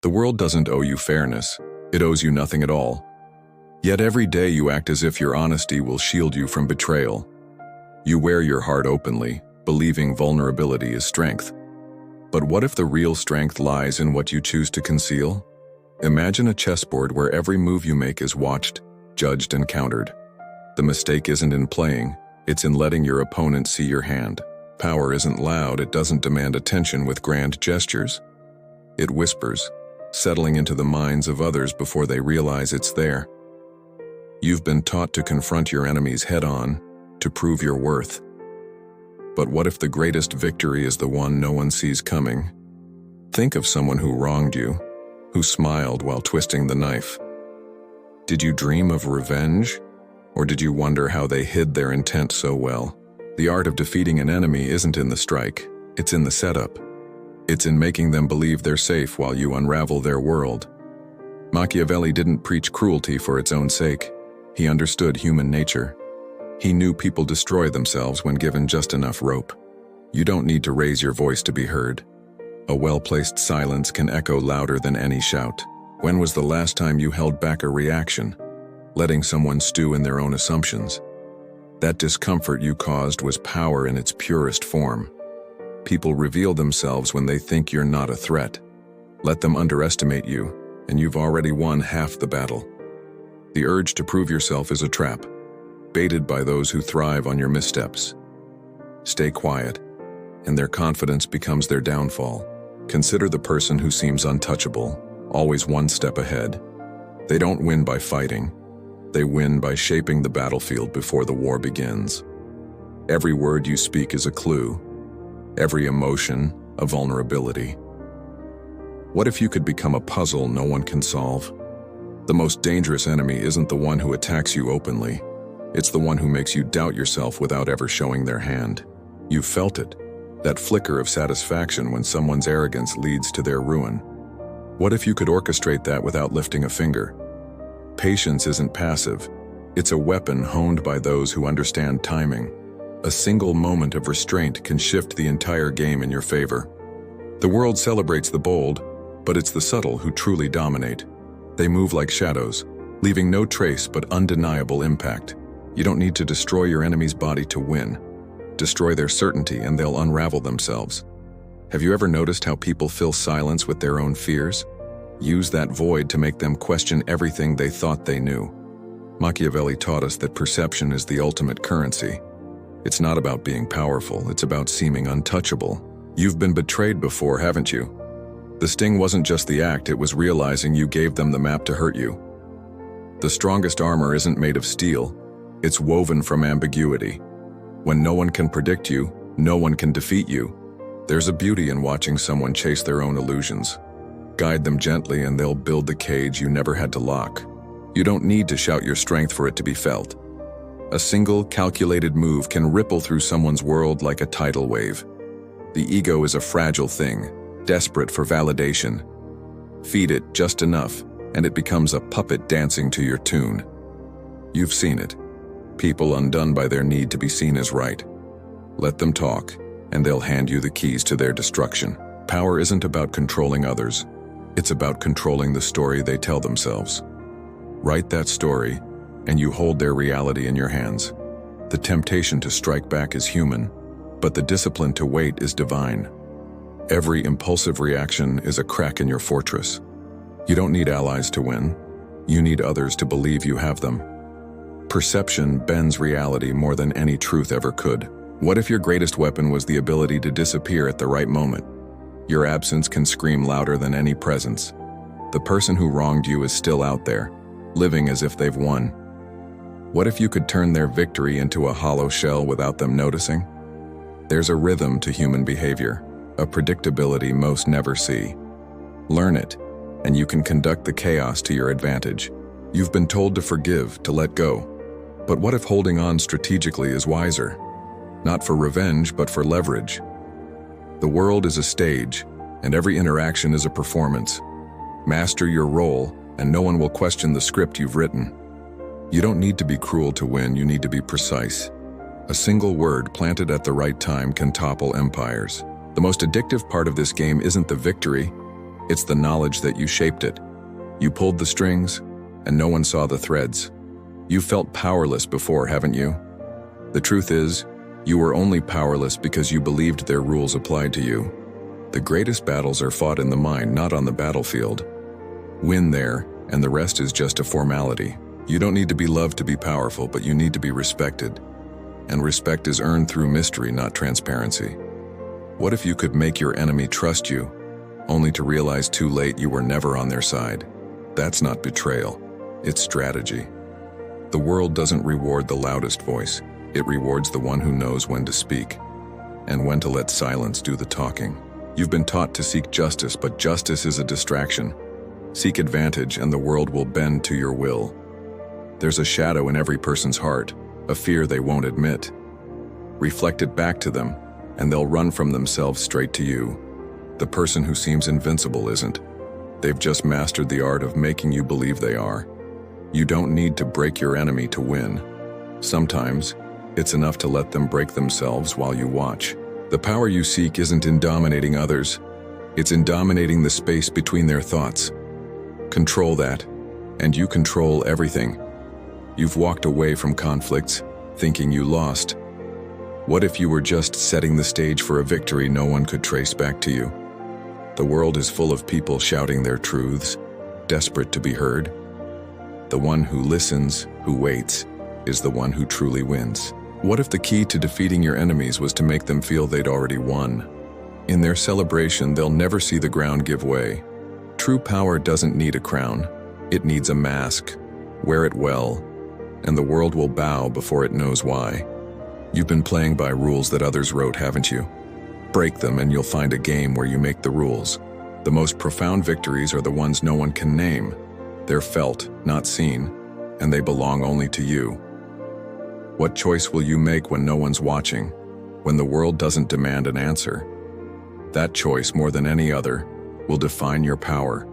The world doesn't owe you fairness. It owes you nothing at all. Yet every day you act as if your honesty will shield you from betrayal. You wear your heart openly, believing vulnerability is strength. But what if the real strength lies in what you choose to conceal? Imagine a chessboard where every move you make is watched, judged, and countered. The mistake isn't in playing, it's in letting your opponent see your hand. Power isn't loud, it doesn't demand attention with grand gestures. It whispers, settling into the minds of others before they realize it's there. You've been taught to confront your enemies head-on, to prove your worth. But what if the greatest victory is the one no one sees coming? Think of someone who wronged you, who smiled while twisting the knife. Did you dream of revenge? Or did you wonder how they hid their intent so well? The art of defeating an enemy isn't in the strike, it's in the setup. It's in making them believe they're safe while you unravel their world. Machiavelli didn't preach cruelty for its own sake. He understood human nature. He knew people destroy themselves when given just enough rope. You don't need to raise your voice to be heard. A well-placed silence can echo louder than any shout. When was the last time you held back a reaction, letting someone stew in their own assumptions? That discomfort you caused was power in its purest form. People reveal themselves when they think you're not a threat. Let them underestimate you, and you've already won half the battle. The urge to prove yourself is a trap, baited by those who thrive on your missteps. Stay quiet, and their confidence becomes their downfall. Consider the person who seems untouchable, always one step ahead. They don't win by fighting. They win by shaping the battlefield before the war begins. Every word you speak is a clue. Every emotion, a vulnerability. What if you could become a puzzle no one can solve? The most dangerous enemy isn't the one who attacks you openly. It's the one who makes you doubt yourself without ever showing their hand. You've felt it, that flicker of satisfaction when someone's arrogance leads to their ruin. What if you could orchestrate that without lifting a finger? Patience isn't passive. It's a weapon honed by those who understand timing. A single moment of restraint can shift the entire game in your favor. The world celebrates the bold, but it's the subtle who truly dominate. They move like shadows, leaving no trace but undeniable impact. You don't need to destroy your enemy's body to win. Destroy their certainty and they'll unravel themselves. Have you ever noticed how people fill silence with their own fears? Use that void to make them question everything they thought they knew. Machiavelli taught us that perception is the ultimate currency. It's not about being powerful, it's about seeming untouchable. You've been betrayed before, haven't you? The sting wasn't just the act, it was realizing you gave them the map to hurt you. The strongest armor isn't made of steel, it's woven from ambiguity. When no one can predict you, no one can defeat you. There's a beauty in watching someone chase their own illusions. Guide them gently and they'll build the cage you never had to lock. You don't need to shout your strength for it to be felt. A single, calculated move can ripple through someone's world like a tidal wave. The ego is a fragile thing, desperate for validation. Feed it just enough, and it becomes a puppet dancing to your tune. You've seen it. People undone by their need to be seen as right. Let them talk, and they'll hand you the keys to their destruction. Power isn't about controlling others. It's about controlling the story they tell themselves. Write that story, and you hold their reality in your hands. The temptation to strike back is human, but the discipline to wait is divine. Every impulsive reaction is a crack in your fortress. You don't need allies to win. You need others to believe you have them. Perception bends reality more than any truth ever could. What if your greatest weapon was the ability to disappear at the right moment? Your absence can scream louder than any presence. The person who wronged you is still out there, living as if they've won. What if you could turn their victory into a hollow shell without them noticing? There's a rhythm to human behavior, a predictability most never see. Learn it, and you can conduct the chaos to your advantage. You've been told to forgive, to let go. But what if holding on strategically is wiser? Not for revenge, but for leverage. The world is a stage, and every interaction is a performance. Master your role, and no one will question the script you've written. You don't need to be cruel to win, you need to be precise. A single word planted at the right time can topple empires. The most addictive part of this game isn't the victory, It's the knowledge that you shaped it. You pulled the strings, and no one saw the threads. You felt powerless before, haven't you? The truth is, you were only powerless because you believed their rules applied to you. The greatest battles are fought in the mind, not on the battlefield. Win there, and the rest is just a formality. You don't need to be loved to be powerful, but you need to be respected. And respect is earned through mystery, not transparency. What if you could make your enemy trust you, only to realize too late you were never on their side? That's not betrayal, it's strategy. The world doesn't reward the loudest voice. It rewards the one who knows when to speak, and when to let silence do the talking. You've been taught to seek justice, but justice is a distraction. Seek advantage, and the world will bend to your will. There's a shadow in every person's heart, a fear they won't admit. Reflect it back to them, and they'll run from themselves straight to you. The person who seems invincible isn't. They've just mastered the art of making you believe they are. You don't need to break your enemy to win. Sometimes, it's enough to let them break themselves while you watch. The power you seek isn't in dominating others. It's in dominating the space between their thoughts. Control that, and you control everything. You've walked away from conflicts, thinking you lost. What if you were just setting the stage for a victory no one could trace back to you? The world is full of people shouting their truths, desperate to be heard. The one who listens, who waits, is the one who truly wins. What if the key to defeating your enemies was to make them feel they'd already won? In their celebration, they'll never see the ground give way. True power doesn't need a crown. It needs a mask. Wear it well, and the world will bow before it knows why. You've been playing by rules that others wrote, haven't you? Break them and you'll find a game where you make the rules. The most profound victories are the ones no one can name. They're felt, not seen, and they belong only to you. What choice will you make when no one's watching, when the world doesn't demand an answer? That choice, more than any other, will define your power.